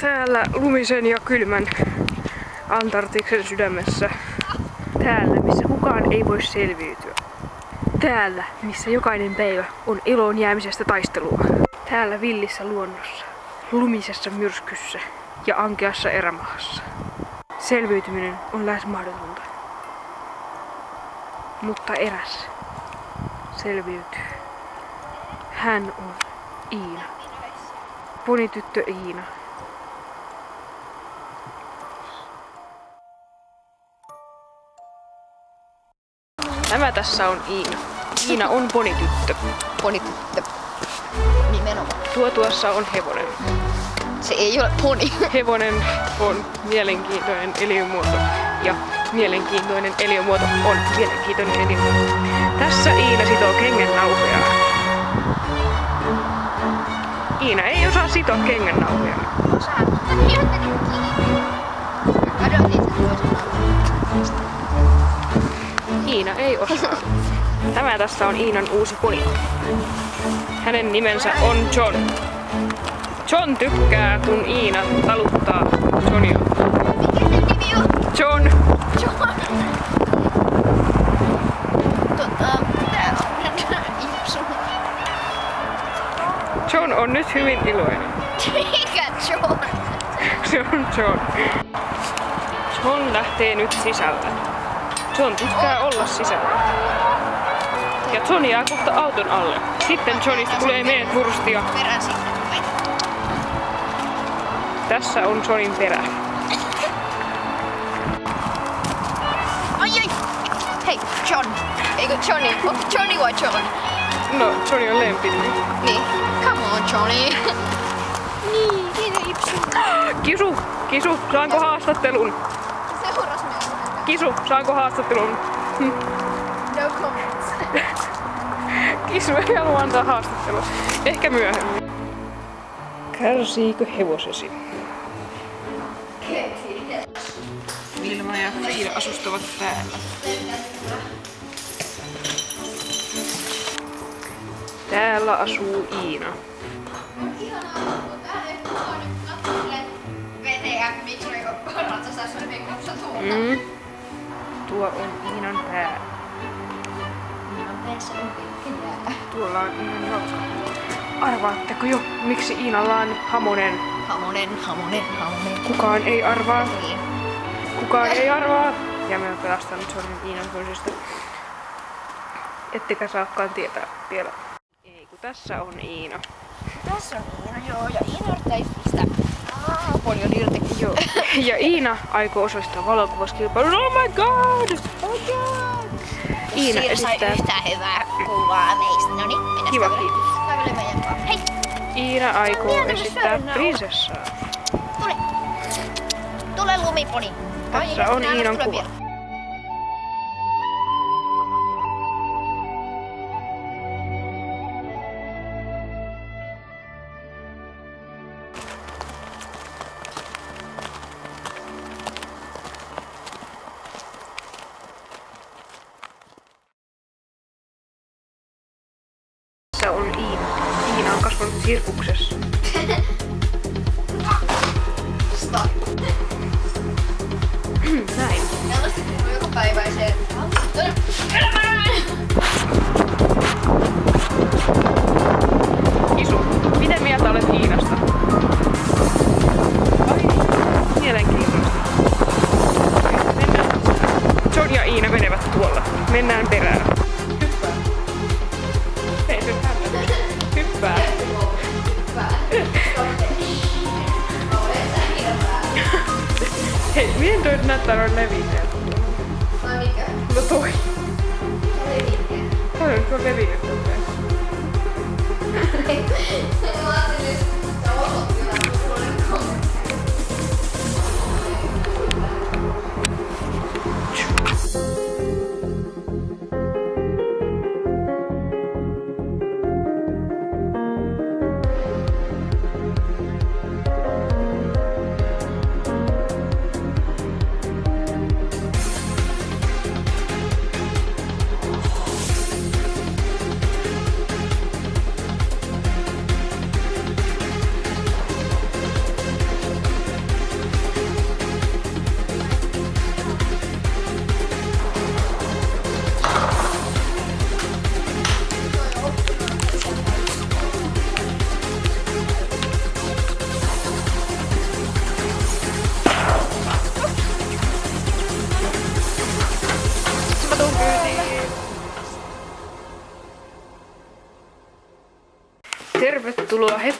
Täällä lumisen ja kylmän Antarktiksen sydämessä. Täällä, missä kukaan ei voi selviytyä. Täällä, missä jokainen päivä on eloon jäämisestä taistelua. Täällä villissä luonnossa, lumisessa myrskyssä ja ankeassa erämaassa. Selviytyminen on lähes mahdotonta. Mutta eräs selviytyy. Hän on Iina. Ponityttö Iina. Tämä tässä on Iina. Iina on ponityttö. Ponityttö. Nimenomaan. Tuossa on hevonen. Se ei ole poni. Hevonen on mielenkiintoinen eliömuoto. Ja mielenkiintoinen eliömuoto on mielenkiintoinen eliömuoto. Tässä Iina sitoo kengännauhoja. Iina ei osaa sitoa kengännauhoja. Osaa. Kadotin sen toisen. Iina ei osaa. Tämä tässä on Iinan uusi poni. Hänen nimensä on John. John tykkää, kun Iina taluttaa Johnia. Mikä sen nimi on? John. John. Tää on Ipsu. John on nyt hyvin iloinen. Mikä John? Se on John. John lähtee nyt sisälle. John tykkää olla sisällä. Ja John jää kohta auton alle. Sitten Johnista tulee meetvurstia. Perän sinne. Tässä on Johnin perä. Ai ai! Hei, John! Eikö Johnny? Onko Johnny vai John? No, Johnny on lempinimi. Niin. Come on, Johnny. Niin, pieni Ipsu. Kisu, saanko haastattelun? Seuras meitä. Kisu, saanko haastattelun? No comments. Kisu ei halua antaa haastattelua. Ehkä myöhemmin. Kärsiikö hevosesi? Vilma ja Frida asustavat täällä. Täällä asuu Iina. Tuo on Iinan pää. Tuolla on Iinan jalka. Arvaatteko jo, miksi Iinalla on hamonen? Hamonen. Kukaan ei arvaa. Niin. Kukaan ei arvaa. Ja mä pelastan nyt Suomen Iinan toisesta. Ettekä saakaan tietää vielä. Ei, kun tässä on Iina. Tässä on Iina, joo. Ja Iina yrittäisi pistää paljon irti. Joo. Ja Iina aikoo osallistua valokuvauskilpailuun. Oh my god! Oh my god! Iina Siinä sai esittää. yhtään hyvää kuvaa meistä. Noniin, mennään Kiva, kävelemään. kiitos. Kävele meidän kanssa. Hei! Iina aikoo Miltä me esittää syönnä on? prinsessaa. Tule! Tule lumiponi. Tässä on Iinan kuva. Tässä on Iina. Iina on kasvanut sirkuksessa. Stop. Näin. Tällaista kuuluu jokapäiväiseen elämään. Isu, mitä mieltä olet Iinasta? Mielenkiintoista. Mennään. John ja Iina menevät tuolla. Mennään perään. Hyppää. Hei, nyt hyppää. Hei, miten toi näyttää noin levinneeltä? Vai mikä? No toi. Levinneä. Toi on tuo levinnyt tälleen. Mä ajattelin, että sä osoitti jotain puolen kommentti.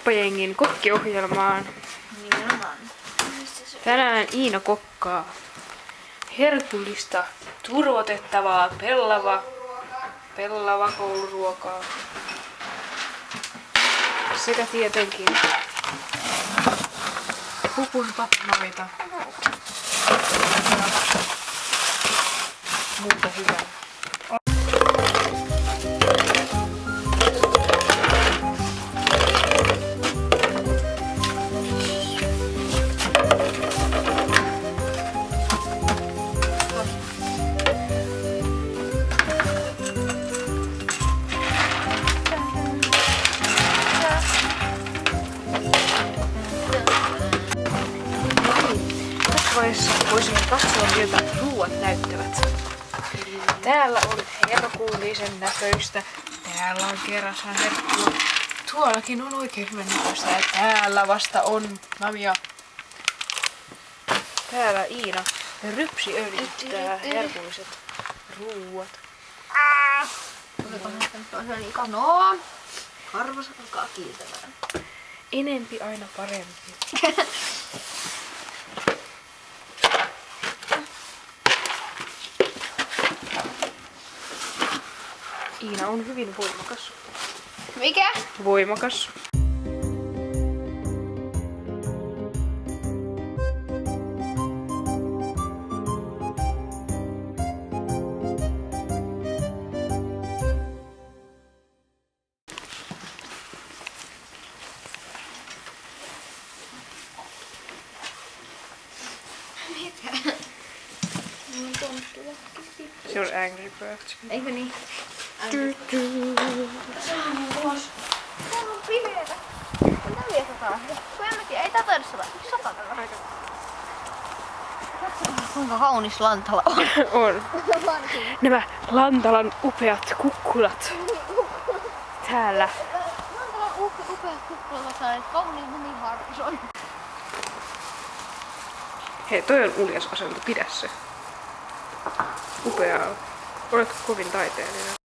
Poppajengin kokkiohjelmaan. Nimenomaan. Tänään Iina kokkaa herkullista, turvotettavaa pellava kouluruokaa. Sekä tietenkin hupunpapnoita ja muuta hyvää. Voisimme katsoa, miltä ruuat näyttävät. Täällä on herkullisen näköistä. Täällä on kerrassaan herkkua. Tuollakin on oikein hyvän näköistä. Ja täällä vasta on namia. Täällä Iina rypsiöljyttää herkulliset ruuat. No, karvas alkaa kiiltämään. Enempi aina parempi. Iina on hyvin voimakas. Mikä? Voimakas. Mitä? Se on Angry Birds. Eikö niin? Täällä on pimeetä. 400. Kuinka ei tää taida 100. 100 tällä. Kuinka kaunis Lantala on. On. Nämä Lantalan upeat kukkulat. Täällä. Lantalan upeat kukkulat on kauniin lumiharpison. Hei, toi on uljas asento. Pidä se. Upeaa. Oletko kovin taiteellinen?